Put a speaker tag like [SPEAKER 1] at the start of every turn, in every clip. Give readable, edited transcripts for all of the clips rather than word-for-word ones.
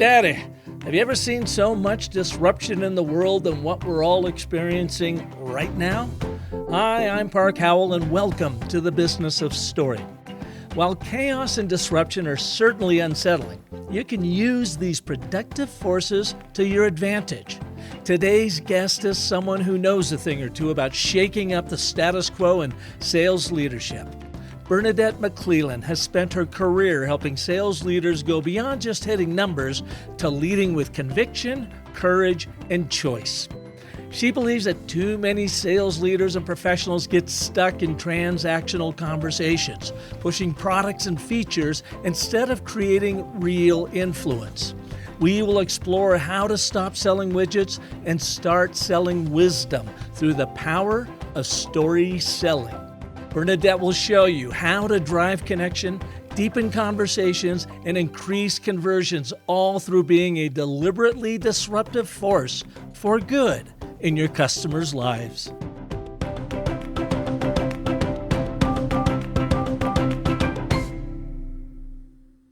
[SPEAKER 1] Daddy, have you ever seen so much disruption in the world than what we're all experiencing right now? Hi, I'm Park Howell, and welcome to the Business of Story. While chaos and disruption are certainly unsettling, you can use these productive forces to your advantage. Today's guest is someone who knows a thing or two about shaking up the status quo in sales leadership. Bernadette McClelland has spent her career helping sales leaders go beyond just hitting numbers to leading with conviction, courage, and choice. She believes that too many sales leaders and professionals get stuck in transactional conversations, pushing products and features instead of creating real influence. We will explore how to stop selling widgets and start selling wisdom through the power of story selling. Bernadette will show you how to drive connection, deepen conversations, and increase conversions, all through being a deliberately disruptive force for good in your customers' lives.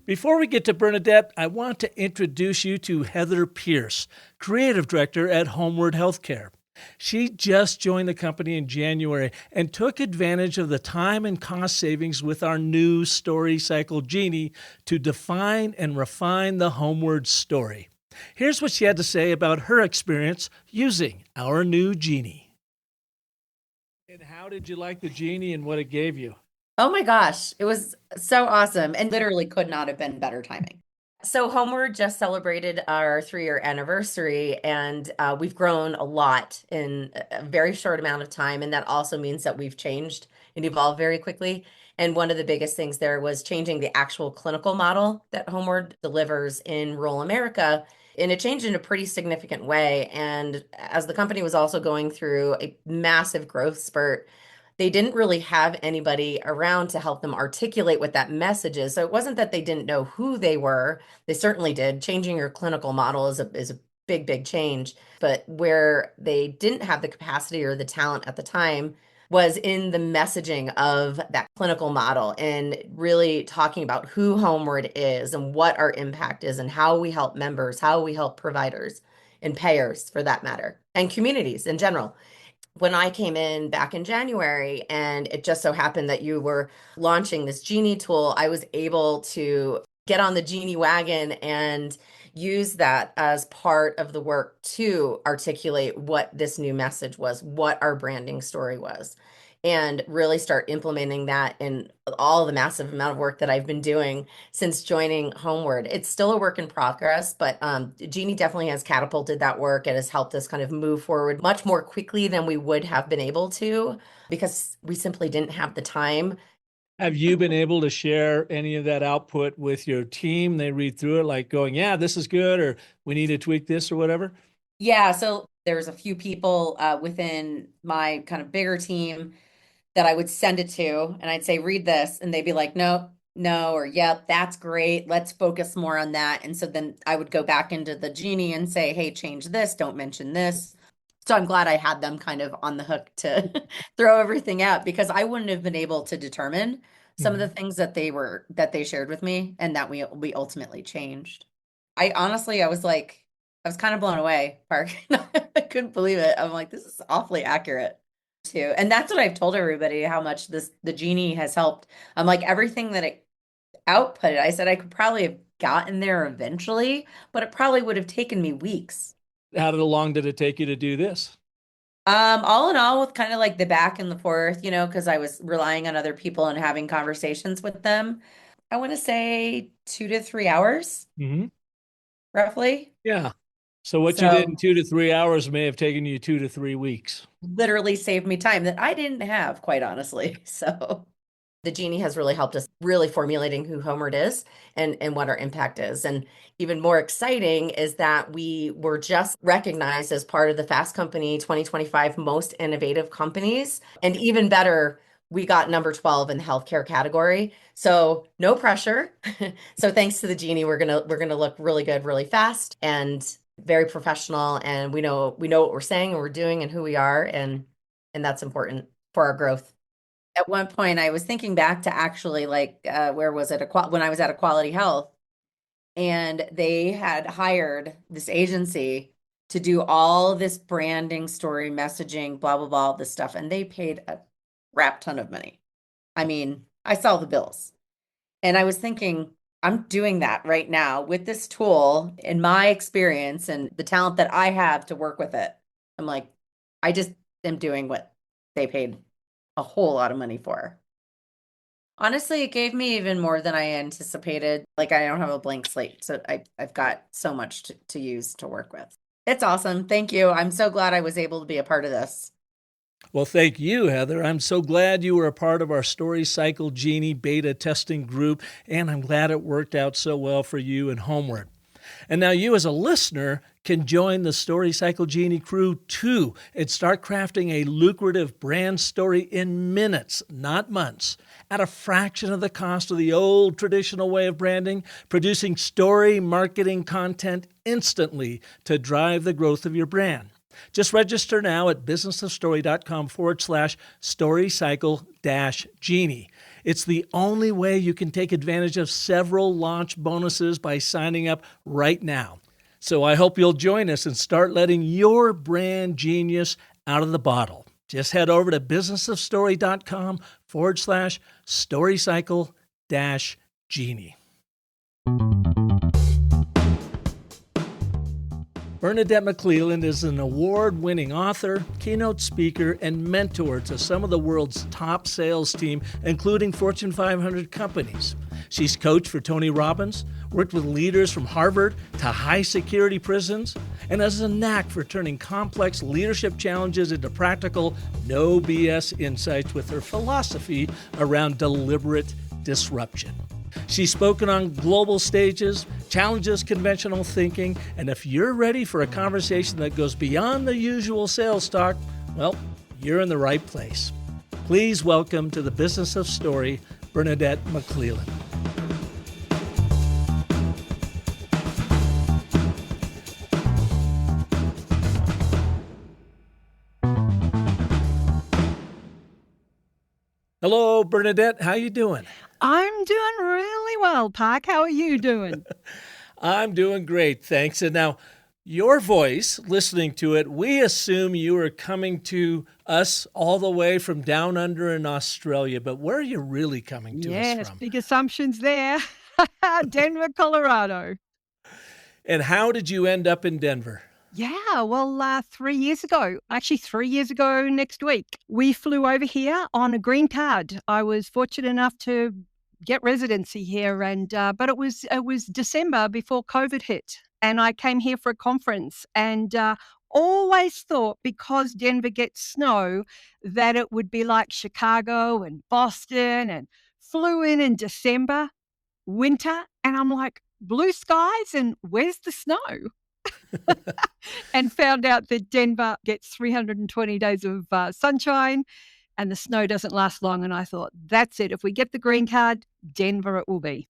[SPEAKER 1] Before we get to Bernadette, I want to introduce you to Heather Pierce, Creative Director at Homeward Healthcare. She just joined the company in January and took advantage of the time and cost savings with our new story cycle Genie to define and refine the Homeward story. Here's what she had to say about her experience using our new Genie. And how did you like the Genie and what it gave you?
[SPEAKER 2] Oh my gosh, it was so awesome and literally could not have been better timing. So Homeward just celebrated our 3-year anniversary, and we've grown a lot in a very short amount of time. And that also means that we've changed and evolved very quickly. And one of the biggest things there was changing the actual clinical model that Homeward delivers in rural America. And it changed in a pretty significant way. And as the company was also going through a massive growth spurt, they didn't really have anybody around to help them articulate what that message is. So it wasn't that they didn't know who they were. They certainly did. Changing your clinical model is a big, big change. But where they didn't have the capacity or the talent at the time was in the messaging of that clinical model and really talking about who Homeward is and what our impact is and how we help members, how we help providers and payers for that matter, and communities in general. When I came in back in January, and it just so happened that you were launching this Genie tool, I was able to get on the Genie wagon and use that as part of the work to articulate what this new message was, what our branding story was, and really start implementing that in all the massive amount of work that I've been doing since joining Homeward. It's still a work in progress, but Genie definitely has catapulted that work and has helped us kind of move forward much more quickly than we would have been able to because we simply didn't have the time.
[SPEAKER 1] Have you been able to share any of that output with your team? They read through it like going, yeah, this is good, or we need to tweak this or whatever?
[SPEAKER 2] Yeah, so there's a few people within my kind of bigger team that I would send it to, and I'd say, read this, and they'd be like, nope, no, or yep, that's great. Let's focus more on that. And so then I would go back into the Genie and say, hey, change this, don't mention this. So I'm glad I had them kind of on the hook to throw everything out because I wouldn't have been able to determine some of the things that they shared with me and that we ultimately changed. I was like, I was kind of blown away, Park. I couldn't believe it. I'm like, this is awfully accurate too. And that's what I've told everybody how much the Genie has helped. I'm like everything that it outputted, I said I could probably have gotten there eventually, but it probably would have taken me weeks.
[SPEAKER 1] How long did it take you to do this?
[SPEAKER 2] All in all, with kind of like the back and the forth, because I was relying on other people and having conversations with them. I want to say 2 to 3 hours,
[SPEAKER 1] Hmm.
[SPEAKER 2] roughly.
[SPEAKER 1] Yeah. So what you did in
[SPEAKER 2] So
[SPEAKER 1] 2 to 3 hours may have taken you 2 to 3 weeks.
[SPEAKER 2] literally saved me time that I didn't have, quite honestly. So the Genie has really helped us really formulating who Homeward is and what our impact is. And even more exciting is that we were just recognized as part of the Fast Company 2025 Most Innovative Companies. And even better, we got number 12 in the healthcare category. So no pressure. So thanks to the Genie, we're gonna look really good, really fast, and very professional. And we know what we're saying and we're doing and who we are, and that's important for our growth. At one point I was thinking back to actually like where was it when I was at a Quality Health, and they had hired this agency to do all this branding, story, messaging, blah, blah, blah, all this stuff. And they paid a crap ton of money. I mean, I saw the bills. And I was thinking, I'm doing that right now with this tool in my experience and the talent that I have to work with it. I'm like, I just am doing what they paid a whole lot of money for. Honestly, it gave me even more than I anticipated. Like, I don't have a blank slate, so I've got so much to use to work with. It's awesome. Thank you. I'm so glad I was able to be a part of this.
[SPEAKER 1] Well, thank you, Heather. I'm so glad you were a part of our StoryCycle Genie beta testing group, and I'm glad it worked out so well for you and Homeward. And now you as a listener can join the StoryCycle Genie crew too and start crafting a lucrative brand story in minutes, not months, at a fraction of the cost of the old traditional way of branding, producing story marketing content instantly to drive the growth of your brand. Just register now at businessofstory.com/StoryCycle-Genie. It's the only way you can take advantage of several launch bonuses by signing up right now. So I hope you'll join us and start letting your brand genius out of the bottle. Just head over to businessofstory.com/StoryCycle-Genie. Bernadette McClelland is an award-winning author, keynote speaker, and mentor to some of the world's top sales team, including Fortune 500 companies. She's coached for Tony Robbins, worked with leaders from Harvard to high-security prisons, and has a knack for turning complex leadership challenges into practical, no BS insights with her philosophy around deliberate disruption. She's spoken on global stages, challenges conventional thinking, and if you're ready for a conversation that goes beyond the usual sales talk, well, you're in the right place. Please welcome to the Business of Story, Bernadette McClelland. Hello, Bernadette. How you doing?
[SPEAKER 3] I'm doing really well, Park. How are you doing?
[SPEAKER 1] I'm doing great, thanks. And now, your voice, listening to it, we assume you are coming to us all the way from down under in Australia, but where are you really coming to us
[SPEAKER 3] Yes,
[SPEAKER 1] from?
[SPEAKER 3] big assumptions there. Denver, Colorado.
[SPEAKER 1] And how did you end up in Denver?
[SPEAKER 3] Yeah, well, 3 years ago, actually 3 years ago next week, we flew over here on a green card. I was fortunate enough to get residency here, and but it was December before COVID hit, and I came here for a conference, and always thought because Denver gets snow that it would be like Chicago and Boston, and flew in December, winter, and I'm like, blue skies, and where's the snow? And found out that Denver gets 320 days of sunshine and the snow doesn't last long. And I thought, that's it. If we get the green card, Denver it will be.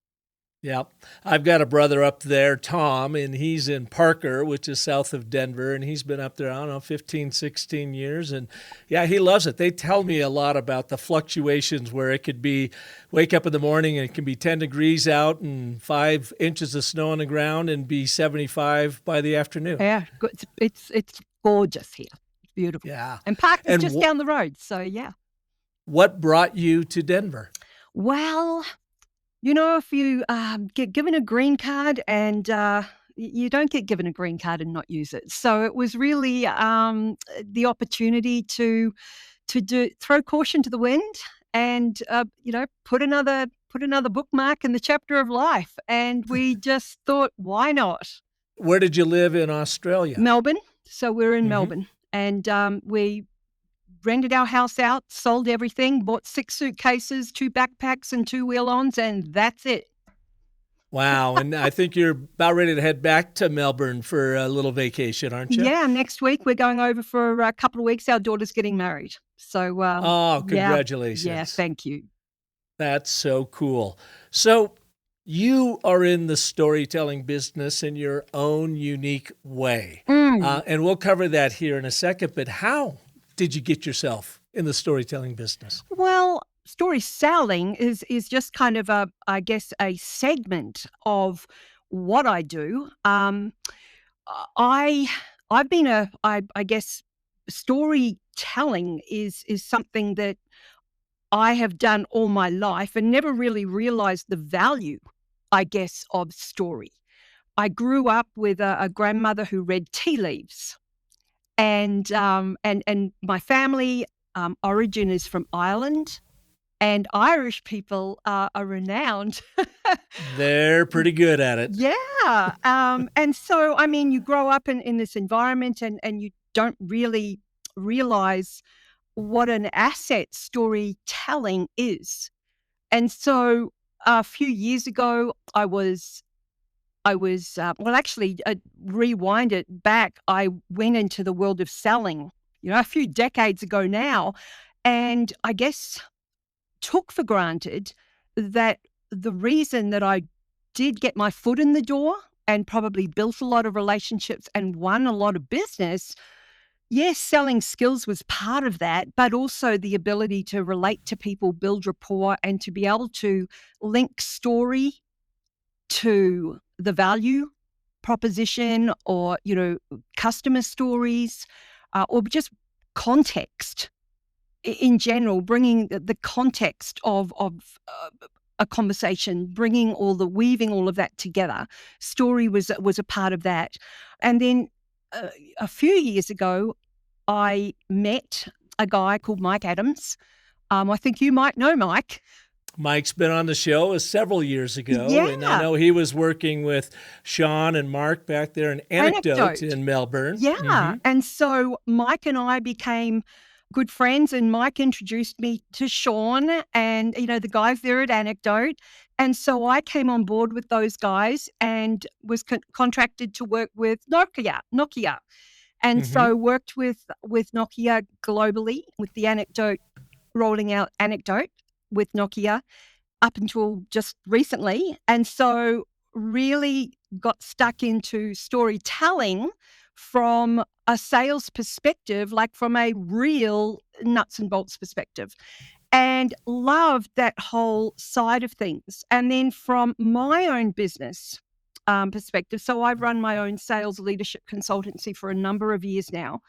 [SPEAKER 1] Yeah, I've got a brother up there, Tom, and he's in Parker, which is south of Denver, and he's been up there, I don't know, 15, 16 years, and yeah, he loves it. They tell me a lot about the fluctuations where it could be, wake up in the morning and it can be 10 degrees out and 5 inches of snow on the ground and be 75 by the afternoon.
[SPEAKER 3] Yeah, it's gorgeous here. It's beautiful.
[SPEAKER 1] Yeah.
[SPEAKER 3] And Park is
[SPEAKER 1] And
[SPEAKER 3] just down the road, so yeah.
[SPEAKER 1] What brought you to Denver?
[SPEAKER 3] Well, you know, if you get given a green card and you don't get given a green card and not use it. So it was really the opportunity to throw caution to the wind and, put another bookmark in the chapter of life. And we just thought, why not?
[SPEAKER 1] Where did you live in Australia?
[SPEAKER 3] Melbourne. So we're in
[SPEAKER 1] Mhm.
[SPEAKER 3] Melbourne. And we rented our house out, sold everything, bought 6 suitcases, 2 backpacks and 2 wheel-ons, and that's it.
[SPEAKER 1] Wow, and I think you're about ready to head back to Melbourne for a little vacation, aren't you?
[SPEAKER 3] Yeah, next week we're going over for a couple of weeks. Our daughter's getting married. So,
[SPEAKER 1] Oh, congratulations.
[SPEAKER 3] Yeah, thank you.
[SPEAKER 1] That's so cool. So you are in the storytelling business in your own unique way. And we'll cover that here in a second, but how did you get yourself in the storytelling business?
[SPEAKER 3] Well, story selling is just kind of a segment of what I do. I've been I guess storytelling is something that I have done all my life and never really realized the value, I guess, of story. I grew up with a grandmother who read tea leaves, and my family origin is from Ireland, and Irish people are renowned.
[SPEAKER 1] They're pretty good at it.
[SPEAKER 3] Yeah. And so, I mean, you grow up in this environment and you don't really realize what an asset storytelling is. And so a few years ago, well, actually, rewind it back, I went into the world of selling, a few decades ago now, and I guess took for granted that the reason that I did get my foot in the door and probably built a lot of relationships and won a lot of business, yes, selling skills was part of that, but also the ability to relate to people, build rapport, and to be able to link story to the value proposition or, customer stories, or just context in general, bringing the context of a conversation, weaving all of that together. Story was a part of that. And then a few years ago, I met a guy called Mike Adams. I think you might know Mike.
[SPEAKER 1] Mike's been on the show several years ago,
[SPEAKER 3] Yeah.
[SPEAKER 1] and I know he was working with Sean and Mark back there in Anecdote in Melbourne.
[SPEAKER 3] Yeah.
[SPEAKER 1] Mm-hmm.
[SPEAKER 3] And so Mike and I became good friends, and Mike introduced me to Sean and, the guys there at Anecdote. And so I came on board with those guys and was contracted to work with Nokia. And so worked with Nokia globally, with the Anecdote, rolling out Anecdote with Nokia up until just recently. And so really got stuck into storytelling from a sales perspective, like from a real nuts and bolts perspective, and loved that whole side of things. And then from my own business perspective, so I've run my own sales leadership consultancy for a number of years now.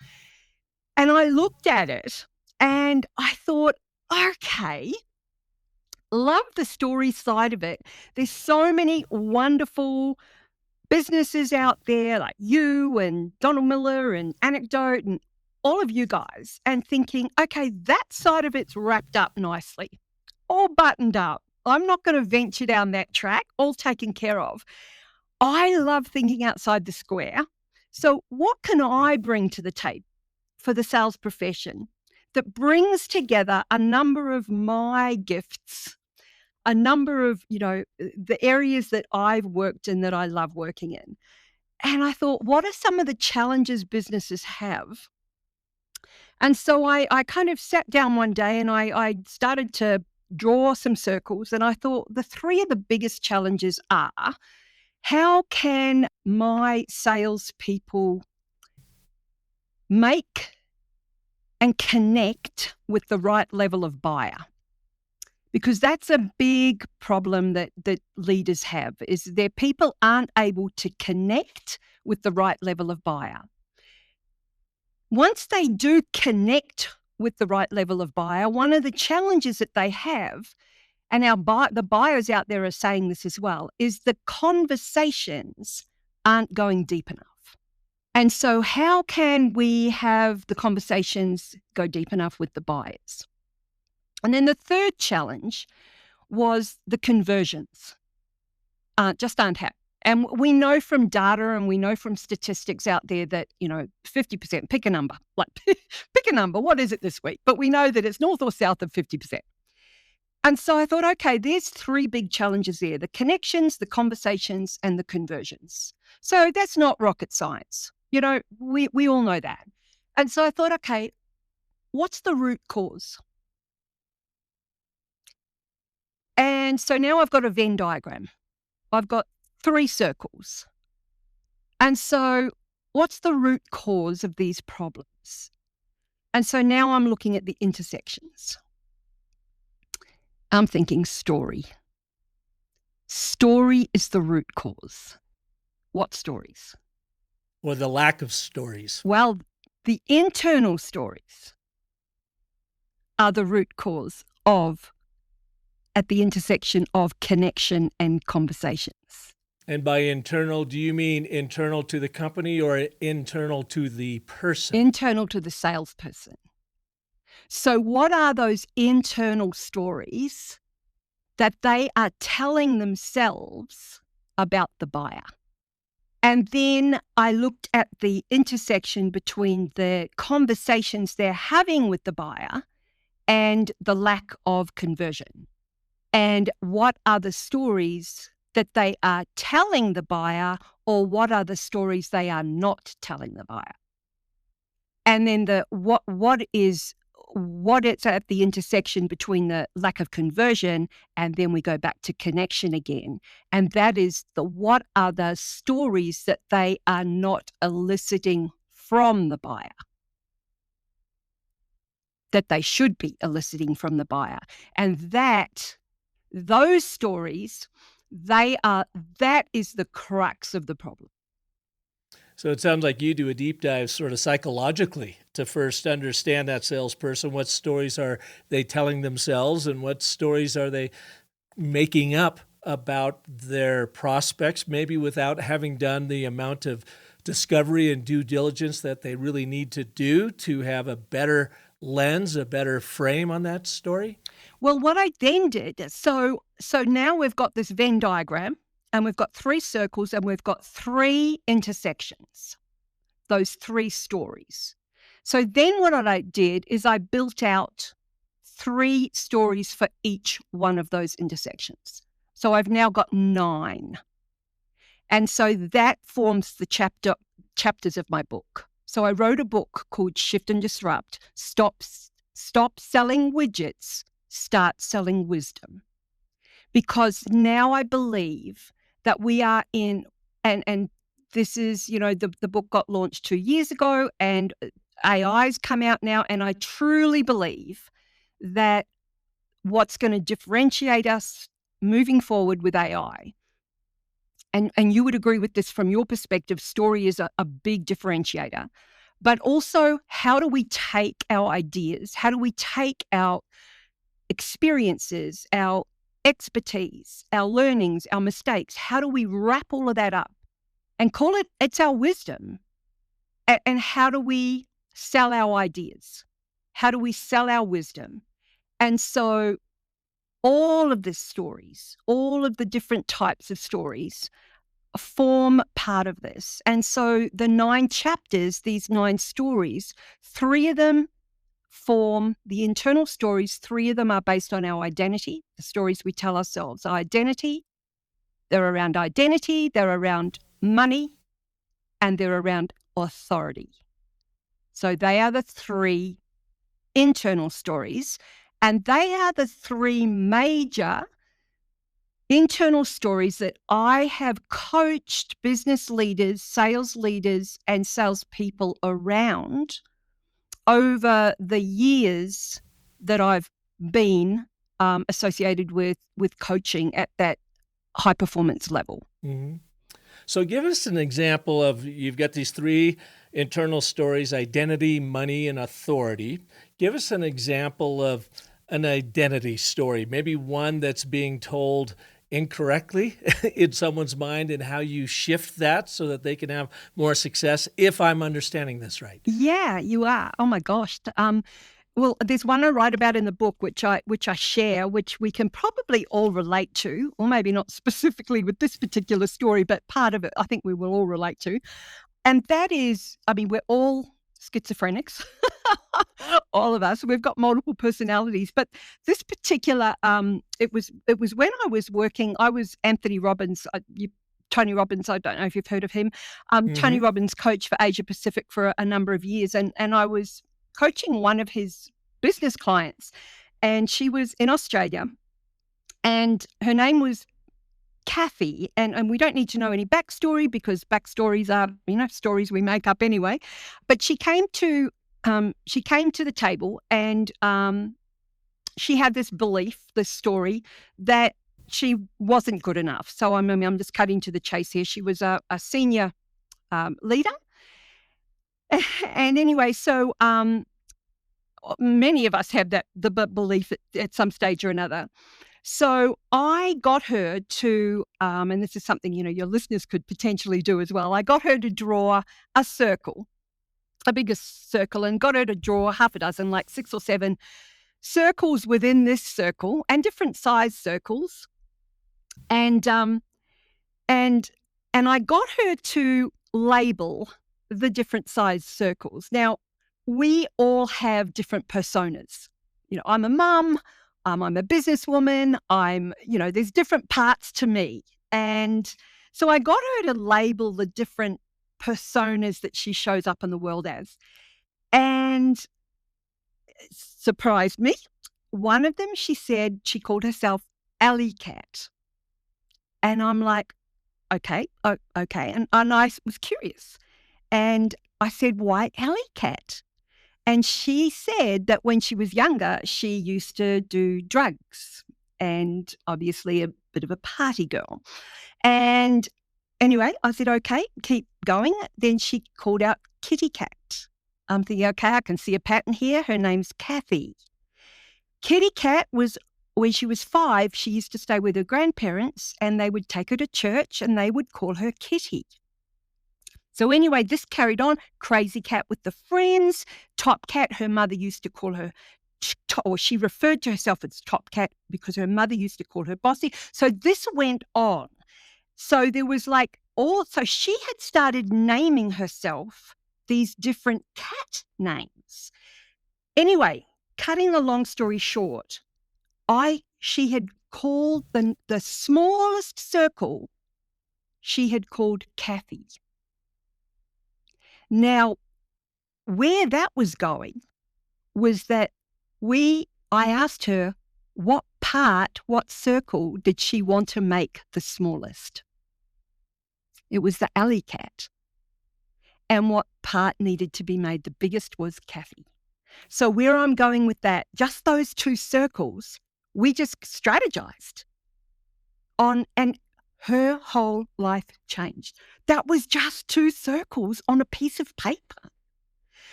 [SPEAKER 3] And I looked at it and I thought, okay, love the story side of it. There's so many wonderful businesses out there like you and Donald Miller and Anecdote and all of you guys, and thinking, okay, that side of it's wrapped up nicely, all buttoned up. I'm not going to venture down that track, all taken care of. I love thinking outside the square. So what can I bring to the table for the sales profession that brings together a number of my gifts, a number of, the areas that I've worked in that I love working in? And I thought, what are some of the challenges businesses have? And so I kind of sat down one day and I started to draw some circles, and I thought the three of the biggest challenges are, how can my salespeople make and connect with the right level of buyer? Because that's a big problem that leaders have, is their people aren't able to connect with the right level of buyer. Once they do connect with the right level of buyer, one of the challenges that they have, and the buyers out there are saying this as well, is the conversations aren't going deep enough. And so how can we have the conversations go deep enough with the buyers? And then the third challenge was the conversions just aren't happening. And we know from data and we know from statistics out there that, 50%, pick a number, pick a number, what is it this week? But we know that it's north or south of 50%. And so I thought, okay, there's three big challenges there: the connections, the conversations, and the conversions. So that's not rocket science. We all know that. And so I thought, okay, what's the root cause? And so now I've got a Venn diagram. I've got three circles. And so what's the root cause of these problems? And so now I'm looking at the intersections. I'm thinking story. Story is the root cause. What stories?
[SPEAKER 1] Or the lack of stories?
[SPEAKER 3] Well, the internal stories are the root cause of, at the intersection of connection and conversations.
[SPEAKER 1] And by internal, do you mean internal to the company or internal to the person?
[SPEAKER 3] Internal to the salesperson. So what are those internal stories that they are telling themselves about the buyer? And then I looked at the intersection between the conversations they're having with the buyer and the lack of conversion. And what are the stories that they are telling the buyer, or what are the stories they are not telling the buyer? And then what is at the intersection between the lack of conversion, and then we go back to connection again. And that is what are the stories that they are not eliciting from the buyer, that they should be eliciting from the buyer. And those stories, that is the crux of the problem.
[SPEAKER 1] So it sounds like you do a deep dive sort of psychologically to first understand that salesperson. What stories are they telling themselves, and what stories are they making up about their prospects, maybe without having done the amount of discovery and due diligence that they really need to do to have a better lens, a better frame on that story?
[SPEAKER 3] Well, what I then did, so now we've got this Venn diagram, and we've got 3 circles, and we've got 3 intersections, those 3 stories. So then what I did is I built out 3 stories for each one of those intersections. So I've now got 9. And so that forms the chapters of my book. So I wrote a book called Shift and Disrupt, Stop Selling Widgets, Start Selling Wisdom. Because now I believe that we are in, and this is, the book got launched 2 years ago, and AI's come out now, and I truly believe that what's going to differentiate us moving forward with AI, and you would agree with this from your perspective, story is a big differentiator, but also how do we take our ideas, how do we take our experiences, our expertise, our learnings, our mistakes, how do we wrap all of that up and call it's our wisdom? And how do we sell our ideas? How do we sell our wisdom? And so all of the stories, all of the different types of stories form part of this. And so the 9 chapters, these 9 stories, 3 of them form the internal stories. 3 of them are based on our identity, the stories we tell ourselves. Our identity, they're around money, and they're around authority. So they are the 3 internal stories, and they are the 3 major internal stories that I have coached business leaders, sales leaders, and salespeople around over the years that I've been associated with coaching at that high performance level.
[SPEAKER 1] Mm-hmm. So give us an example of, you've got these 3 internal stories: identity, money, and authority. Give us an example of an identity story, maybe one that's being told incorrectly in someone's mind, and how you shift that so that they can have more success, if I'm understanding this right.
[SPEAKER 3] Yeah, you are. Oh my gosh. Well, there's one I write about in the book, which I share, which we can probably all relate to, or maybe not specifically with this particular story, but part of it I think we will all relate to. And that is, we're all schizophrenics, all of us. We've got multiple personalities, but this particular, it was when I was working. I was Anthony Robbins. Tony Robbins, I don't know if you've heard of him. Tony Robbins' coach for Asia Pacific for a number of years, and I was coaching one of his business clients, and she was in Australia, and her name was Kathy, and we don't need to know any backstory, because backstories are, stories we make up anyway. But she came to the table, and she had this belief, this story, that she wasn't good enough. So I'm just cutting to the chase here. She was a senior leader. And anyway, so many of us have the belief at some stage or another. So I got her to, and this is something, your listeners could potentially do as well. I got her to draw a circle, a bigger circle, and got her to draw half a dozen, like 6 or 7 circles within this circle and different size circles. And I got her to label the different size circles. Now, we all have different personas. I'm a mum, I'm a businesswoman, there's different parts to me. And so I got her to label the different personas that she shows up in the world as. And it surprised me. One of them, she said she called herself Alley Cat. And I'm like, okay. And I was curious. And I said, why Alley Cat? And she said that when she was younger, she used to do drugs and obviously a bit of a party girl. And anyway, I said, okay, keep going. Then she called out Kitty Cat. I'm thinking, okay, I can see a pattern here. Her name's Kathy. Kitty Cat was, when she was 5, she used to stay with her grandparents and they would take her to church and they would call her Kitty. So anyway, this carried on. Crazy Cat with the friends. Top Cat, her mother used to call her, or she referred to herself as Top Cat because her mother used to call her Bossy. So this went on. So there was so she had started naming herself these different cat names. Anyway, cutting the long story short, she had called the smallest circle, she had called Kathy. Now, where that was going was that I asked her what circle did she want to make the smallest? It was the Alley Cat. And what part needed to be made the biggest was Kathy. So where I'm going with that, just those 2 circles, we just strategized on, and her whole life changed. That was just 2 circles on a piece of paper.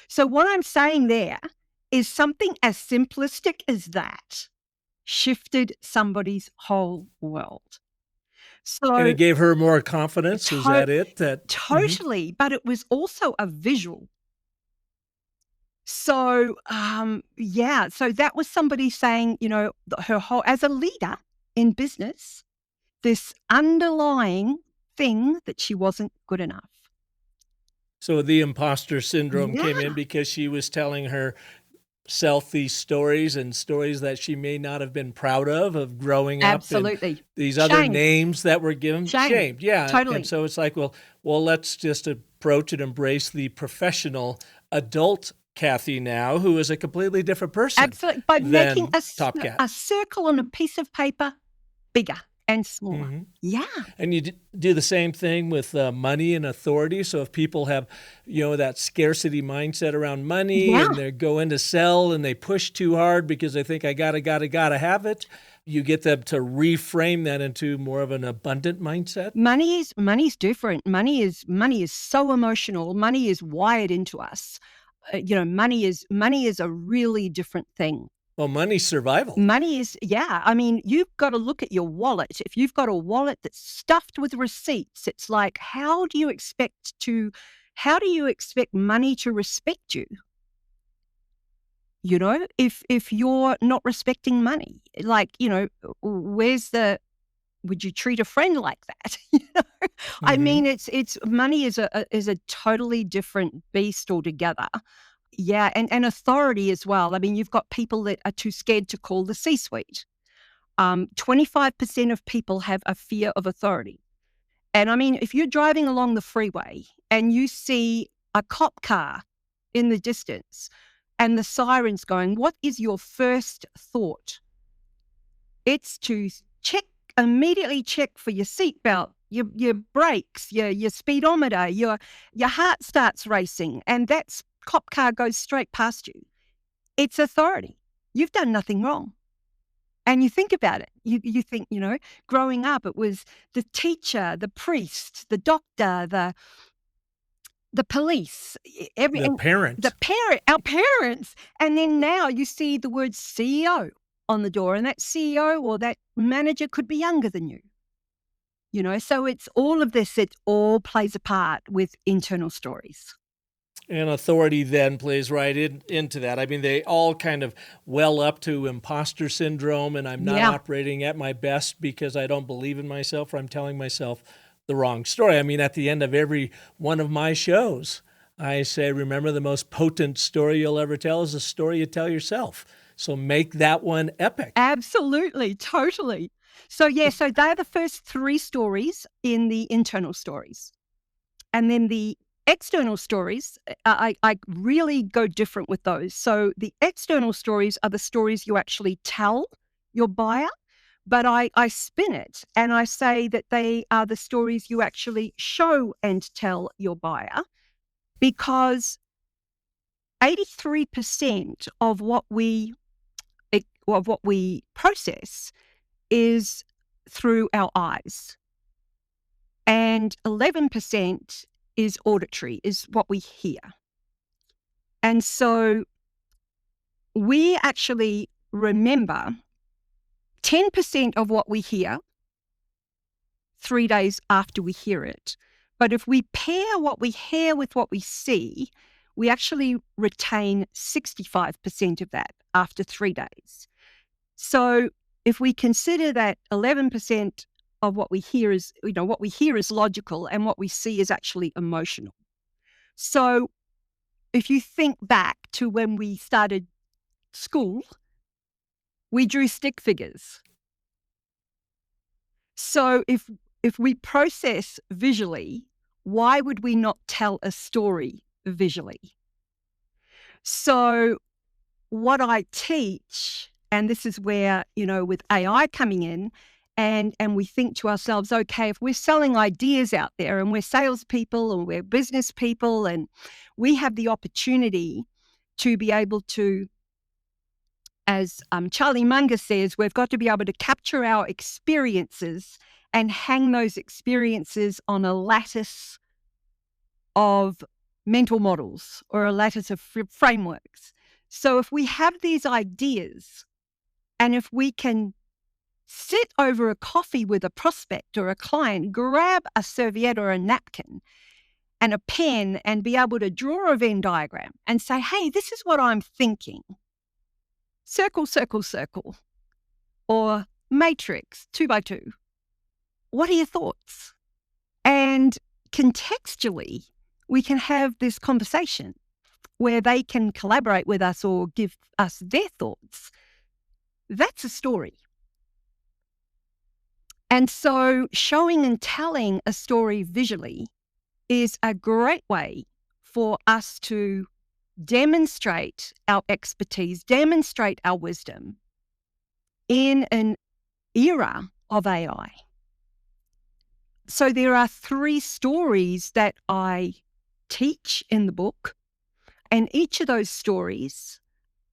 [SPEAKER 3] So what I'm saying there is something as simplistic as that shifted somebody's whole world. So,
[SPEAKER 1] and it gave her more confidence. Is that it?
[SPEAKER 3] Totally. But it was also a visual. So, so that was somebody saying, her whole, as a leader in business, this underlying thing that she wasn't good enough.
[SPEAKER 1] So the imposter syndrome came in because she was telling herself these stories and stories that she may not have been proud of growing up.
[SPEAKER 3] Absolutely.
[SPEAKER 1] These other names that were given. Shamed. Yeah.
[SPEAKER 3] Totally.
[SPEAKER 1] And so it's like, well, let's just approach and embrace the professional adult Kathy now, who is a completely different person.
[SPEAKER 3] Absolutely. By making a circle on a piece of paper bigger and smaller. Mm-hmm. Yeah.
[SPEAKER 1] And you do the same thing with money and authority. So if people have, that scarcity mindset around money and they go in to sell and they push too hard because they think I gotta have it, you get them to reframe that into more of an abundant mindset.
[SPEAKER 3] Money's different. Money is so emotional. Money is wired into us. Money is a really different thing.
[SPEAKER 1] Well, money's survival.
[SPEAKER 3] Money is, I mean, you've got to look at your wallet. If you've got a wallet that's stuffed with receipts, it's like, how do you expect money to respect you? If you're not respecting money, would you treat a friend like that? Mm-hmm. I mean, it's money is a totally different beast altogether. Yeah, and authority as well. I mean, you've got people that are too scared to call the C-suite. 25% of people have a fear of authority. And I mean, if you're driving along the freeway and you see a cop car in the distance and the siren's going, what is your first thought? It's to immediately check for your seatbelt, your brakes, your speedometer, your heart starts racing, and that cop car goes straight past you. It's authority. You've done nothing wrong. And you think about it, you think, growing up, it was the teacher, the priest, the doctor, the police,
[SPEAKER 1] The parent.
[SPEAKER 3] our parents. And then now you see the word CEO on the door, and that CEO or that manager could be younger than you. So it's all of this, it all plays a part with internal stories.
[SPEAKER 1] And authority then plays right into that. I mean, they all kind of well up to imposter syndrome, and I'm not operating at my best because I don't believe in myself, or I'm telling myself the wrong story. I mean, at the end of every one of my shows, I say, remember, the most potent story you'll ever tell is a story you tell yourself. So make that one epic.
[SPEAKER 3] Absolutely, totally. So they're the first 3 stories in the internal stories. And then the external stories, I really go different with those. So the external stories are the stories you actually tell your buyer, but I spin it and I say that they are the stories you actually show and tell your buyer, because 83% of what we process is through our eyes, and 11% is auditory, is what we hear. And so we actually remember 10% of what we hear 3 days after we hear it. But if we pair what we hear with what we see, we actually retain 65% of that after 3 days. So if we consider that 11% of what we hear is, what we hear is logical and what we see is actually emotional. So if you think back to when we started school, we drew stick figures. So if we process visually, why would we not tell a story visually? So what I teach, and this is where, with AI coming in, and we think to ourselves, okay, if we're selling ideas out there and we're salespeople and we're business people, and we have the opportunity to be able to, as Charlie Munger says, we've got to be able to capture our experiences and hang those experiences on a lattice of mental models or a lattice of frameworks. So if we have these ideas, and if we can sit over a coffee with a prospect or a client, grab a serviette or a napkin and a pen and be able to draw a Venn diagram and say, hey, this is what I'm thinking. Circle, circle, circle. Or matrix, 2 by 2. What are your thoughts? And contextually, we can have this conversation where they can collaborate with us or give us their thoughts. That's a story. And so showing and telling a story visually is a great way for us to demonstrate our expertise, demonstrate our wisdom in an era of AI. So there are 3 stories that I teach in the book, and each of those stories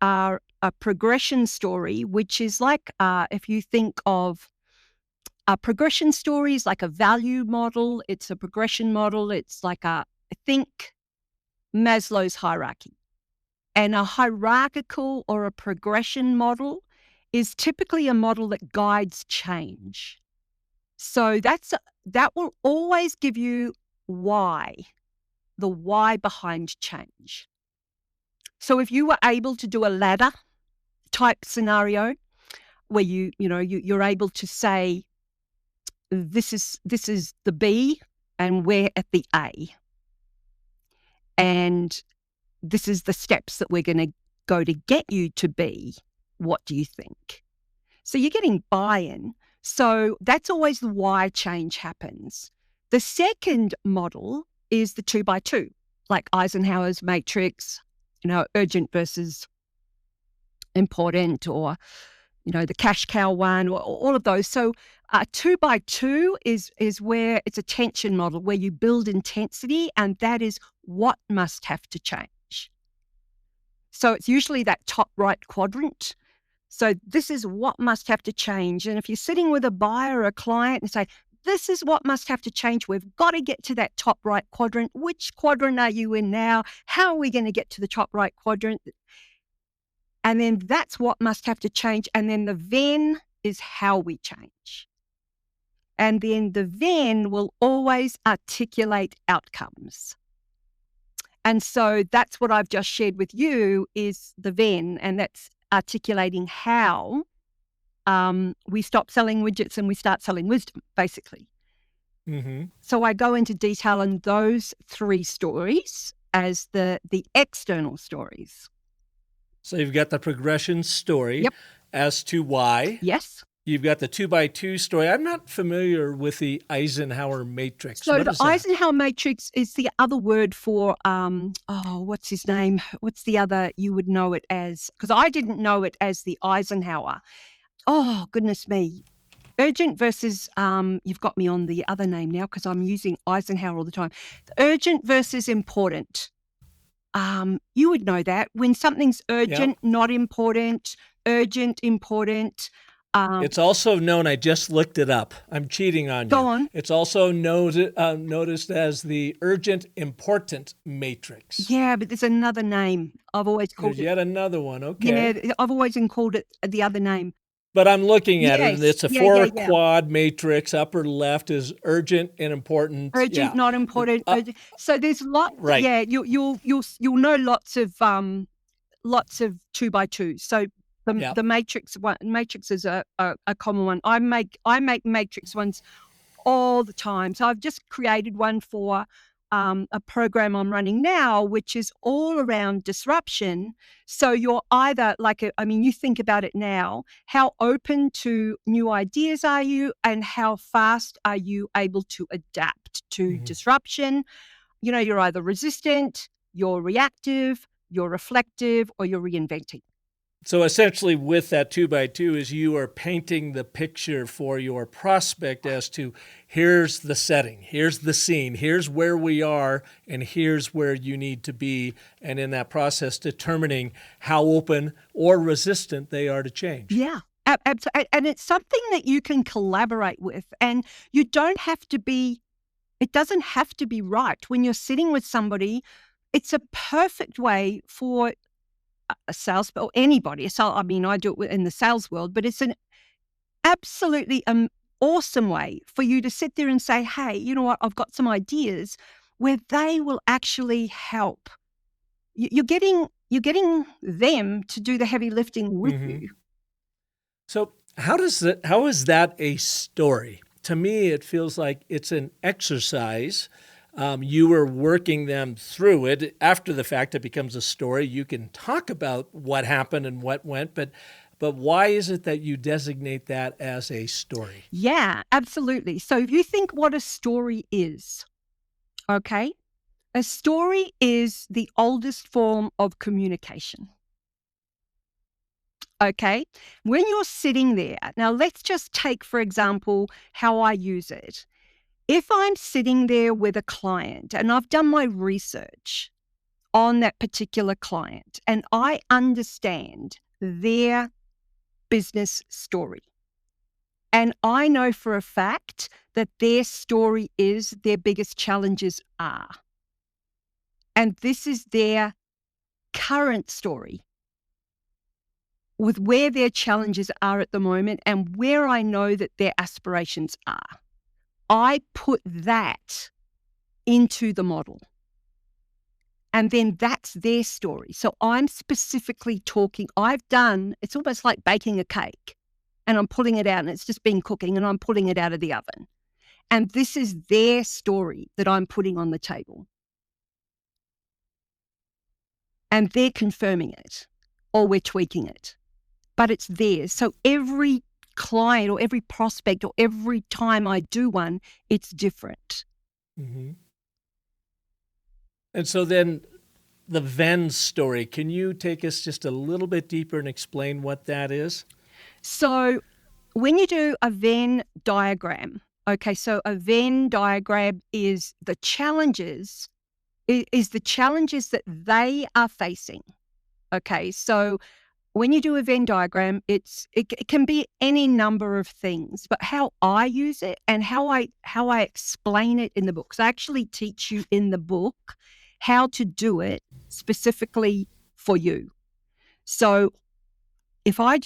[SPEAKER 3] are a progression story, which is like, if you think of a progression story is like a value model, it's a progression model, it's like think Maslow's hierarchy. And a hierarchical or a progression model is typically a model that guides change. So that will always give you why, the why behind change. So if you were able to do a ladder type scenario where you're able to say, this is the B and we're at the A, and this is the steps that we're going to go to get you to B. What do you think? So you're getting buy-in. So that's always the why change happens. The second model is the 2 by 2, like Eisenhower's matrix, urgent versus important, or the cash cow one, or all of those. So 2 by 2 is where it's a tension model, where you build intensity, and that is what must have to change. So it's usually that top right quadrant. So this is what must have to change. And if you're sitting with a buyer or a client and say, this is what must have to change. We've got to get to that top right quadrant. Which quadrant are you in now? How are we going to get to the top right quadrant? And then that's what must have to change. And then the then is how we change. And then the then will always articulate outcomes. And so that's what I've just shared with you is the then, and that's articulating how we stop selling widgets and we start selling wisdom, basically.
[SPEAKER 1] Mm-hmm.
[SPEAKER 3] So I go into detail on those 3 stories as the external stories.
[SPEAKER 1] So you've got the progression story as to why.
[SPEAKER 3] Yes.
[SPEAKER 1] You've got the 2x2 story. I'm not familiar with the Eisenhower matrix.
[SPEAKER 3] So the Eisenhower matrix is the other word for, what's his name? What's the other, you would know it as, because I didn't know it as the Eisenhower. Oh, goodness me. Urgent versus, you've got me on the other name now because I'm using Eisenhower all the time. Urgent versus important. You would know that. When something's urgent, not important, urgent, important.
[SPEAKER 1] It's also known, I just looked it up. I'm cheating on you.
[SPEAKER 3] Go on.
[SPEAKER 1] It's also noticed as the urgent important matrix.
[SPEAKER 3] Yeah, but there's another name. I've always called
[SPEAKER 1] There's
[SPEAKER 3] it.
[SPEAKER 1] yet another one. Okay.
[SPEAKER 3] Yeah, I've always called it the other name.
[SPEAKER 1] But I'm looking at it, and it's a 4-quad matrix. Upper left is urgent and important.
[SPEAKER 3] Urgent, not important. Urgent. So there's lots.
[SPEAKER 1] Right.
[SPEAKER 3] Yeah, you'll know lots of 2x2. So the matrix is a common one. I make matrix ones all the time. So I've just created one for a program I'm running now, which is all around disruption. So you're either you think about it now, how open to new ideas are you and how fast are you able to adapt to disruption? You're either resistant, you're reactive, you're reflective, or you're reinventing.
[SPEAKER 1] So essentially with that 2x2 is you are painting the picture for your prospect as to here's the setting, here's the scene, here's where we are, and here's where you need to be. And in that process, determining how open or resistant they are to change.
[SPEAKER 3] Yeah, absolutely. And it's something that you can collaborate with. And you don't have to be, it doesn't have to be right. When you're sitting with somebody, it's a perfect way for a sales or anybody. I do it in the sales world, but it's an absolutely awesome way for you to sit there and say, hey, you know what? I've got some ideas where they will actually help. You're getting them to do the heavy lifting with you.
[SPEAKER 1] So how is that a story? To me, it feels like it's an exercise. You were working them through it. After the fact, it becomes a story. You can talk about what happened and what went, but why is it that you designate that as a story?
[SPEAKER 3] Yeah, absolutely. So if you think what a story is, okay, a story is the oldest form of communication. Okay, when you're sitting there, now let's just take, for example, how I use it. If I'm sitting there with a client and I've done my research on that particular client and I understand their business story, and I know for a fact that their story is their biggest challenges are, and this is their current story with where their challenges are at the moment and where I know that their aspirations are. I put that into the model. And then that's their story. So I'm specifically talking, it's almost like baking a cake and I'm pulling it out and it's just been cooking and I'm pulling it out of the oven. And this is their story that I'm putting on the table. And they're confirming it or we're tweaking it, but it's theirs. So every client or every prospect or every time I do one, it's different.
[SPEAKER 1] Mm-hmm. And so then the Venn story, can you take us just a little bit deeper and explain what that is?
[SPEAKER 3] So when you do a Venn diagram, okay, so a Venn diagram is the challenges that they are facing. Okay, so when you do a Venn diagram, it can be any number of things, but how I use it and how I explain it in the books. I actually teach you in the book how to do it specifically for you. So if I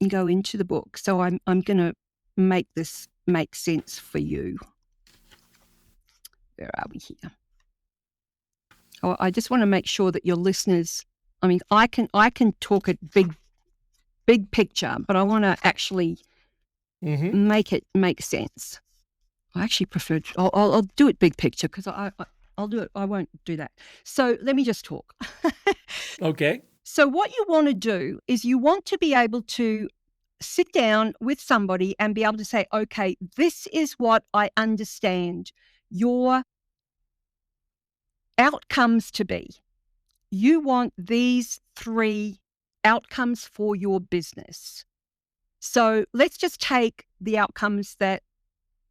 [SPEAKER 3] go into the book, so I'm going to make this make sense for you. Where are we here? Oh, I just want to make sure that your listeners, I mean, I can talk a big picture, but I want to actually make it make sense. I actually prefer, I'll do it big picture because I'll do it. I won't do that. So let me just talk.
[SPEAKER 1] Okay.
[SPEAKER 3] So what you want to do is you want to be able to sit down with somebody and be able to say, okay, this is what I understand your outcomes to be. You want these 3 outcomes for your business. So let's just take the outcomes that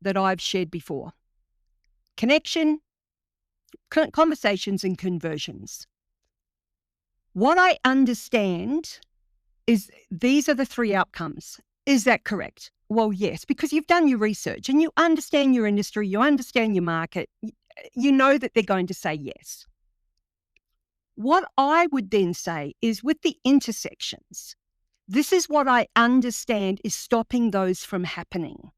[SPEAKER 3] I've shared before. Connection, conversations, and conversions. What I understand is these are the 3 outcomes. Is that correct? Well, yes, because you've done your research and you understand your industry, you understand your market, you know that they're going to say yes. What I would then say is with the intersections, this is what I understand is stopping those from happening.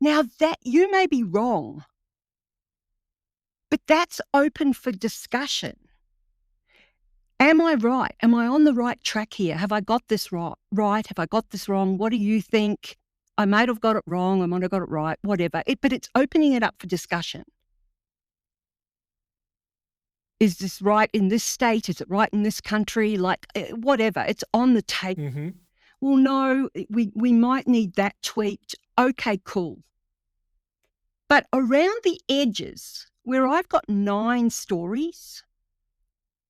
[SPEAKER 3] Now that you may be wrong, but that's open for discussion. Am I right? Am I on the right track here? Have I got this right? Have I got this wrong? What do you think? I might have got it wrong. I might have got it right, whatever. But it's opening it up for discussion. Is this right in this state? Is it right in this country? Like whatever. It's on the table. Mm-hmm. Well, no, we might need that tweaked. Okay, cool. But around the edges, where I've got 9 stories,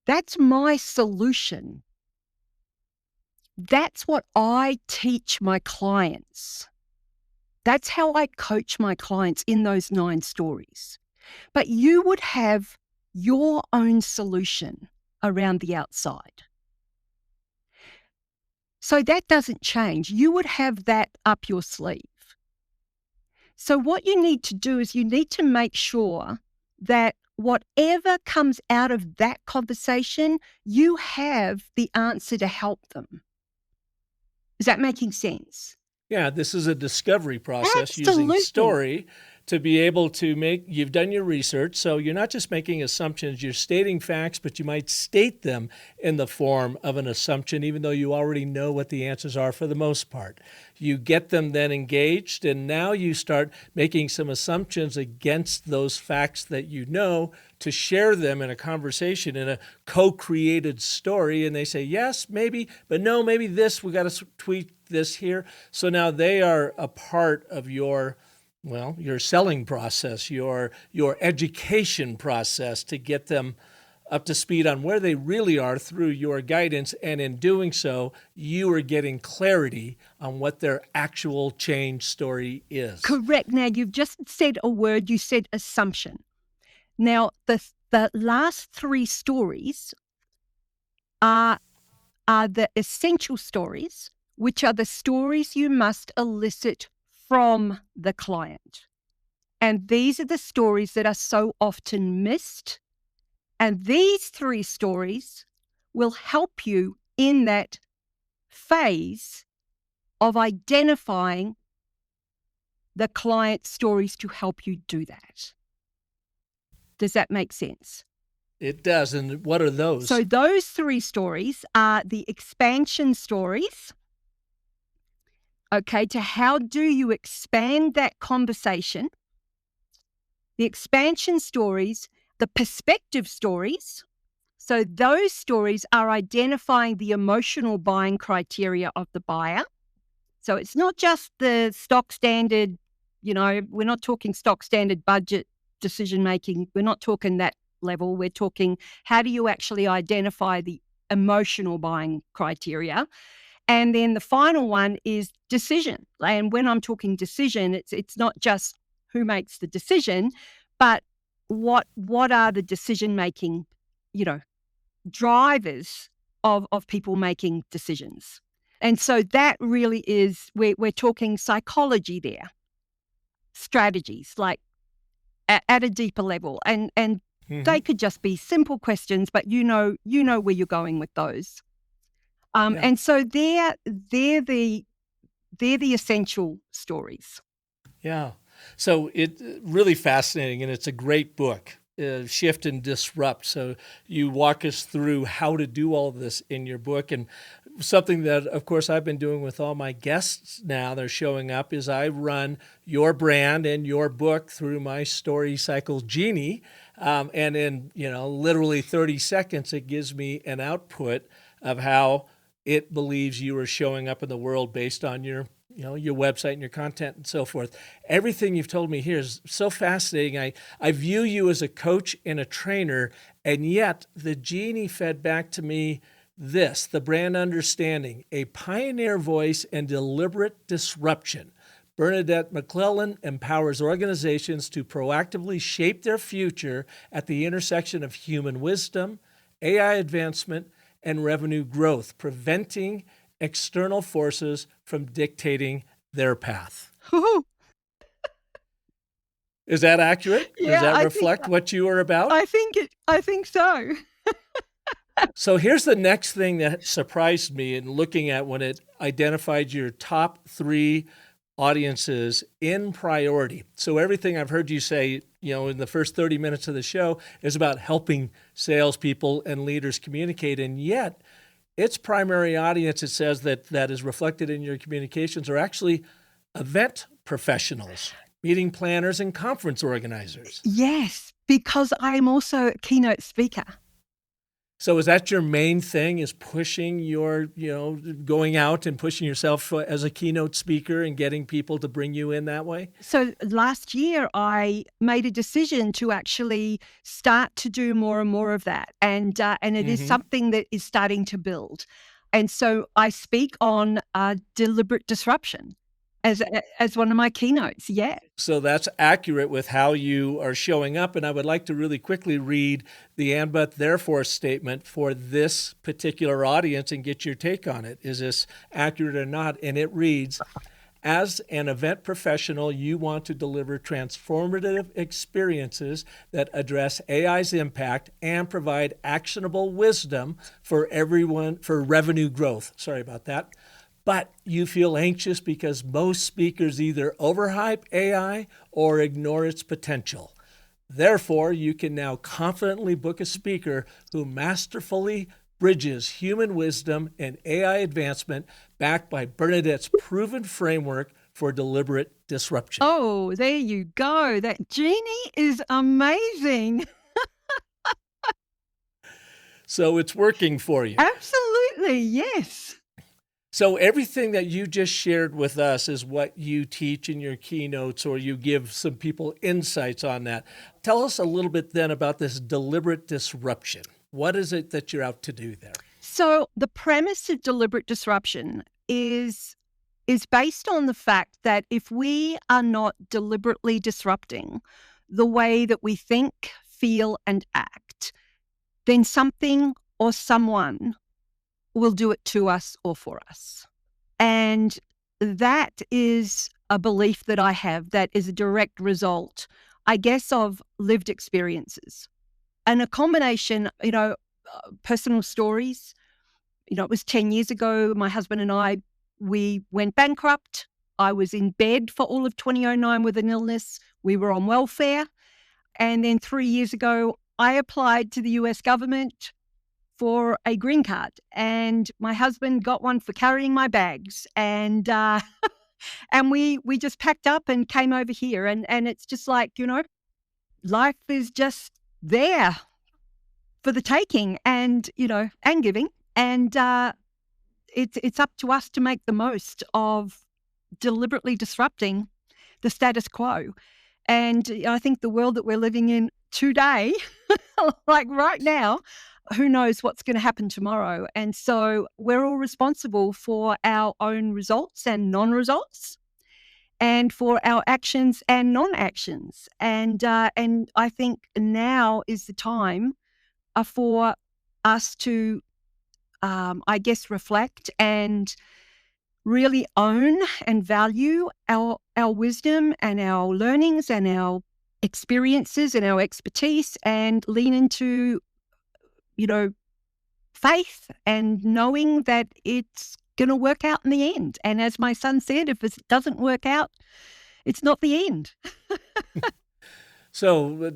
[SPEAKER 3] that's my solution. That's what I teach my clients. That's how I coach my clients in those 9 stories. But you would have your own solution around the outside. So that doesn't change. You would have that up your sleeve. So what you need to do is you need to make sure that whatever comes out of that conversation, you have the answer to help them. Is that making sense?
[SPEAKER 1] Yeah, this is a discovery process
[SPEAKER 3] Absolutely.
[SPEAKER 1] Using story to be able to you've done your research, so you're not just making assumptions, you're stating facts, but you might state them in the form of an assumption, even though you already know what the answers are for the most part. You get them then engaged, and now you start making some assumptions against those facts that you know to share them in a conversation, in a co-created story, and they say, yes, maybe, but no, maybe this, we got to tweak this here. So now they are a part of your selling process, your education process to get them up to speed on where they really are through your guidance. And in doing so, you are getting clarity on what their actual change story is.
[SPEAKER 3] Correct. Now, you've just said a word, you said assumption. Now, the last 3 stories are the essential stories, which are the stories you must elicit from the client. And these are the stories that are so often missed. And these 3 stories will help you in that phase of identifying the client stories to help you do that. Does that make sense?
[SPEAKER 1] It does. And what are those?
[SPEAKER 3] So those 3 stories are the expansion stories. Okay, to how do you expand that conversation? The expansion stories, the perspective stories. So those stories are identifying the emotional buying criteria of the buyer. So it's not just the stock standard, we're not talking stock standard budget decision making. We're not talking that level. We're talking how do you actually identify the emotional buying criteria? And then the final one is decision. And when I'm talking decision, it's not just who makes the decision, but what are the decision-making, drivers of people making decisions. And so that really is, we're talking psychology there, strategies, like at a deeper level. And they could just be simple questions, but you know where you're going with those. And so they're the essential stories.
[SPEAKER 1] Yeah. So it really fascinating, and it's a great book, Shift and Disrupt. So you walk us through how to do all this in your book. And something that, of course, I've been doing with all my guests now, they're showing up, is I run your brand and your book through my Story Cycle Genie. And in, literally 30 seconds, it gives me an output of how it believes you are showing up in the world based on your website and your content and so forth. Everything you've told me here is so fascinating. I view you as a coach and a trainer, and yet the Genie fed back to me this, the brand understanding, a pioneer voice and deliberate disruption. Bernadette McClelland empowers organizations to proactively shape their future at the intersection of human wisdom, AI advancement, and revenue growth, preventing external forces from dictating their path. Is that accurate?
[SPEAKER 3] Yeah,
[SPEAKER 1] Does that reflect what you are about?
[SPEAKER 3] I think so.
[SPEAKER 1] So here's the next thing that surprised me in looking at when it identified your top 3 audiences in priority. So everything I've heard you say, in the first 30 minutes of the show is about helping salespeople and leaders communicate. And yet its primary audience, it says that is reflected in your communications, are actually event professionals, meeting planners, and conference organizers.
[SPEAKER 3] Yes, because I'm also a keynote speaker.
[SPEAKER 1] So is that your main thing, is pushing your, going out and pushing yourself as a keynote speaker and getting people to bring you in that way?
[SPEAKER 3] So last year, I made a decision to actually start to do more and more of that. And it is something that is starting to build. And so I speak on deliberate disruption as one of my keynotes. Yeah.
[SPEAKER 1] So that's accurate with how you are showing up. And I would like to really quickly read the and but therefore statement for this particular audience and get your take on it. Is this accurate or not? And it reads, as an event professional, you want to deliver transformative experiences that address AI's impact and provide actionable wisdom for everyone for revenue growth. Sorry about that. But you feel anxious because most speakers either overhype AI or ignore its potential. Therefore, you can now confidently book a speaker who masterfully bridges human wisdom and AI advancement backed by Bernadette's proven framework for deliberate disruption.
[SPEAKER 3] Oh, there you go. That Genie is amazing.
[SPEAKER 1] So it's working for you.
[SPEAKER 3] Absolutely, yes.
[SPEAKER 1] So everything that you just shared with us is what you teach in your keynotes, or you give some people insights on that. Tell us a little bit then about this deliberate disruption. What is it that you're out to do there?
[SPEAKER 3] So the premise of deliberate disruption is based on the fact that if we are not deliberately disrupting the way that we think, feel, and act, then something or someone will do it to us or for us. And that is a belief that I have that is a direct result, I guess, of lived experiences and a combination, personal stories. It was 10 years ago, my husband and I, we went bankrupt. I was in bed for all of 2009 with an illness. We were on welfare. And then 3 years ago, I applied to the US government for a green card, and my husband got one for carrying my bags, and and we just packed up and came over here, and it's just like, life is just there for the taking, and and giving, and it's up to us to make the most of deliberately disrupting the status quo. And I think the world that we're living in today, like right now, who knows what's going to happen tomorrow? And so we're all responsible for our own results and non-results, and for our actions and non-actions. And I think now is the time for us to I guess, reflect and really own and value our wisdom and our learnings and our experiences and our expertise, and lean into, faith and knowing that it's going to work out in the end. And as my son said, if it doesn't work out, it's not the end.
[SPEAKER 1] So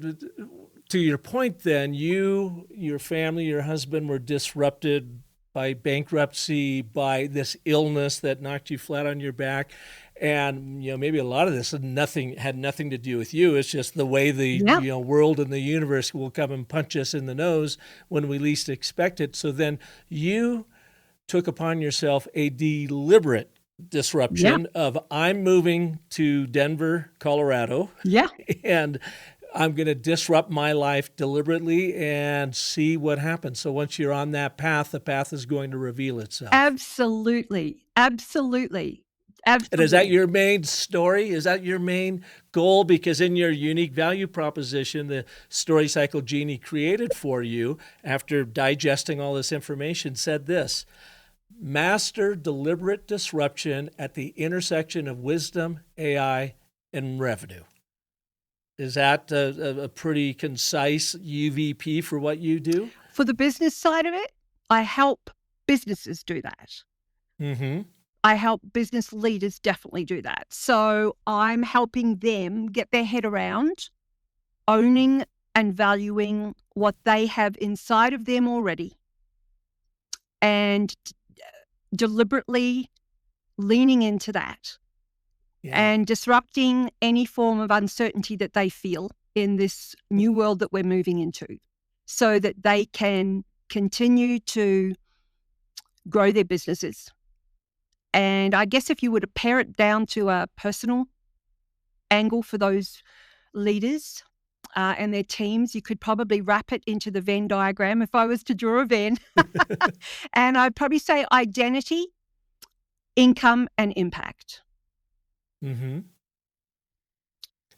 [SPEAKER 1] to your point then, your family, your husband were disrupted by bankruptcy, by this illness that knocked you flat on your back. And, maybe a lot of this had nothing to do with you. It's just the way the world and the universe will come and punch us in the nose when we least expect it. So then you took upon yourself a deliberate disruption of, I'm moving to Denver, Colorado.
[SPEAKER 3] Yeah.
[SPEAKER 1] And I'm going to disrupt my life deliberately and see what happens. So once you're on that path, the path is going to reveal itself.
[SPEAKER 3] Absolutely. Absolutely.
[SPEAKER 1] And is that your main story? Is that your main goal? Because in your unique value proposition, the Story Cycle Genie created for you, after digesting all this information, said this: master deliberate disruption at the intersection of wisdom, AI, and revenue. Is that a pretty concise UVP for what you do?
[SPEAKER 3] For the business side of it, I help businesses do that.
[SPEAKER 1] Mm-hmm.
[SPEAKER 3] I help business leaders definitely do that. So I'm helping them get their head around owning and valuing what they have inside of them already, and deliberately leaning into that. Yeah. And disrupting any form of uncertainty that they feel in this new world that we're moving into, so that they can continue to grow their businesses. And I guess if you were to pare it down to a personal angle for those leaders and their teams, you could probably wrap it into the Venn diagram if I was to draw a Venn. And I'd probably say identity, income, and impact.
[SPEAKER 1] Mm-hmm.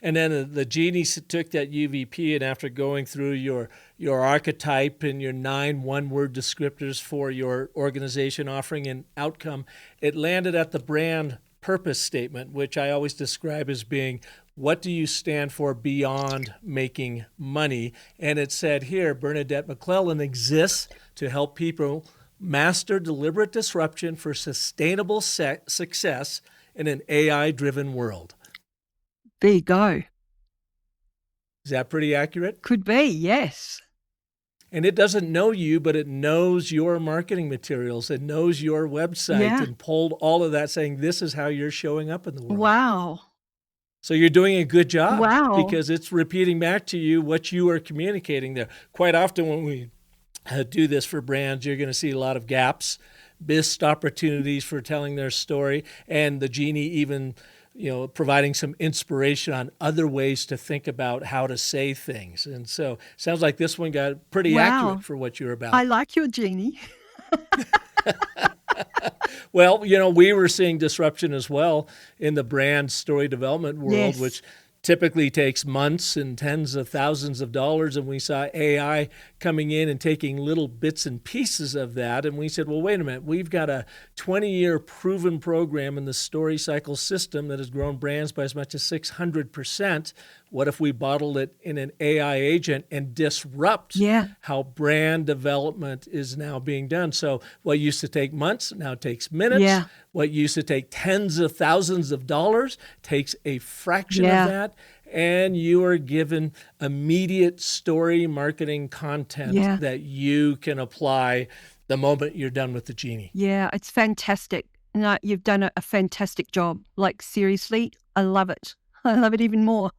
[SPEAKER 1] And then the genie took that UVP, and after going through your archetype and your 9 one-word descriptors for your organization offering and outcome, it landed at the brand purpose statement, which I always describe as being, what do you stand for beyond making money? And it said here, Bernadette McClelland exists to help people master deliberate disruption for sustainable success in an AI-driven world.
[SPEAKER 3] There you go.
[SPEAKER 1] Is that pretty accurate?
[SPEAKER 3] Could be, yes.
[SPEAKER 1] And it doesn't know you, but it knows your marketing materials. It knows your website and pulled all of that, saying this is how you're showing up in the world.
[SPEAKER 3] Wow.
[SPEAKER 1] So you're doing a good job.
[SPEAKER 3] Wow.
[SPEAKER 1] Because it's repeating back to you what you are communicating there. Quite often when we do this for brands, you're going to see a lot of gaps, missed opportunities for telling their story, and the genie even providing some inspiration on other ways to think about how to say things. And so sounds like this one got pretty accurate for what you're about.
[SPEAKER 3] I like your genie.
[SPEAKER 1] Well, we were seeing disruption as well in the brand story development world, which typically takes months and tens of thousands of dollars. And we saw AI coming in and taking little bits and pieces of that. And we said, well, wait a minute, we've got a 20-year proven program in the Story Cycle system that has grown brands by as much as 600%. What if we bottled it in an AI agent and disrupt how brand development is now being done? So what used to take months now takes minutes. Yeah. What used to take tens of thousands of dollars takes a fraction of that. And you are given immediate story marketing content that you can apply the moment you're done with the genie.
[SPEAKER 3] Yeah, it's fantastic. No, you've done a fantastic job. Like, seriously, I love it. I love it even more.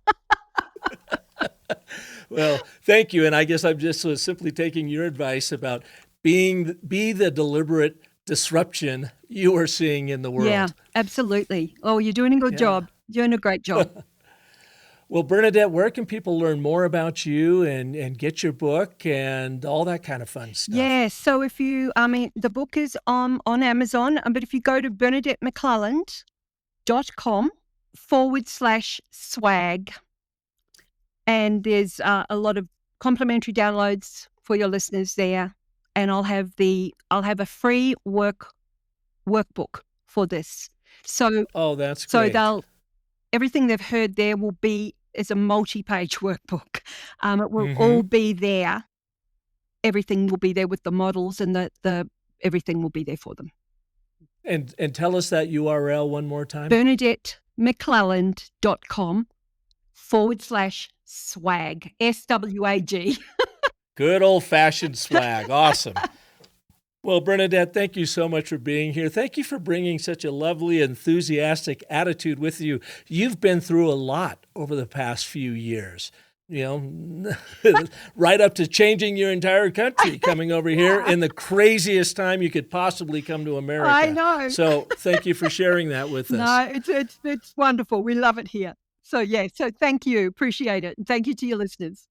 [SPEAKER 1] Well, thank you. And I guess I'm just simply taking your advice about be the deliberate disruption you are seeing in the world.
[SPEAKER 3] Yeah, absolutely. Oh, you're doing a good job. You're doing a great job.
[SPEAKER 1] Well, Bernadette, where can people learn more about you and get your book and all that kind of fun stuff?
[SPEAKER 3] Yeah, so if you, the book is on Amazon, but if you go to BernadetteMcClelland.com/swag, and there's a lot of complimentary downloads for your listeners there. and I'll have a free workbook for this. So
[SPEAKER 1] that's great.
[SPEAKER 3] Everything they've heard there is a multi-page workbook. It will all be there. Everything will be there with the models, and the everything will be there for them.
[SPEAKER 1] And tell us that URL one more time.
[SPEAKER 3] BernadetteMcClelland.com/swag, SWAG.
[SPEAKER 1] Good old-fashioned swag. Awesome. Well, Bernadette, thank you so much for being here. Thank you for bringing such a lovely, enthusiastic attitude with you. You've been through a lot over the past few years, right up to changing your entire country, coming over here in the craziest time you could possibly come to America.
[SPEAKER 3] I know.
[SPEAKER 1] So thank you for sharing that with us.
[SPEAKER 3] No, it's wonderful. We love it here. So thank you. Appreciate it. And thank you to your listeners.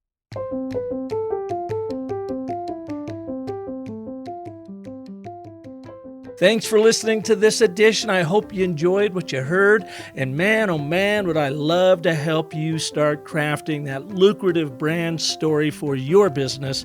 [SPEAKER 1] Thanks for listening to this edition. I hope you enjoyed what you heard. And man, oh man, would I love to help you start crafting that lucrative brand story for your business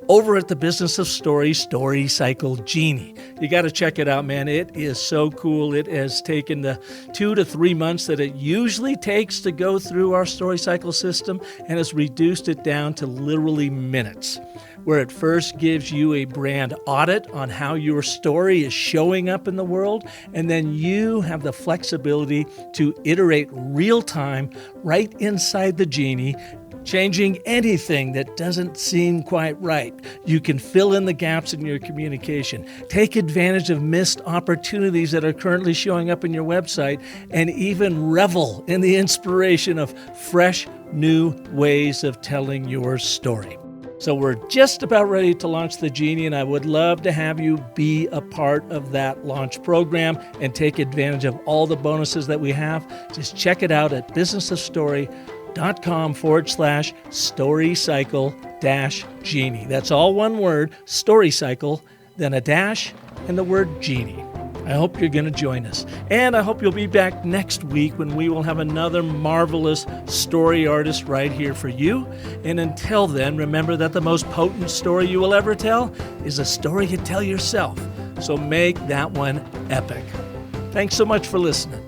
[SPEAKER 1] over at the Business of Story Cycle Genie. You got to check it out, man. It is so cool. It has taken the 2 to 3 months that it usually takes to go through our Story Cycle system and has reduced it down to literally minutes, where it first gives you a brand audit on how your story is showing up in the world, and then you have the flexibility to iterate real time right inside the Genie, changing anything that doesn't seem quite right. You can fill in the gaps in your communication, take advantage of missed opportunities that are currently showing up in your website, and even revel in the inspiration of fresh, new ways of telling your story. So we're just about ready to launch the Genie, and I would love to have you be a part of that launch program and take advantage of all the bonuses that we have. Just check it out at businessofstory.com/StoryCycle-Genie. That's all one word, StoryCycle, then a dash, and the word Genie. I hope you're going to join us. And I hope you'll be back next week when we will have another marvelous story artist right here for you. And until then, remember that the most potent story you will ever tell is a story you tell yourself. So make that one epic. Thanks so much for listening.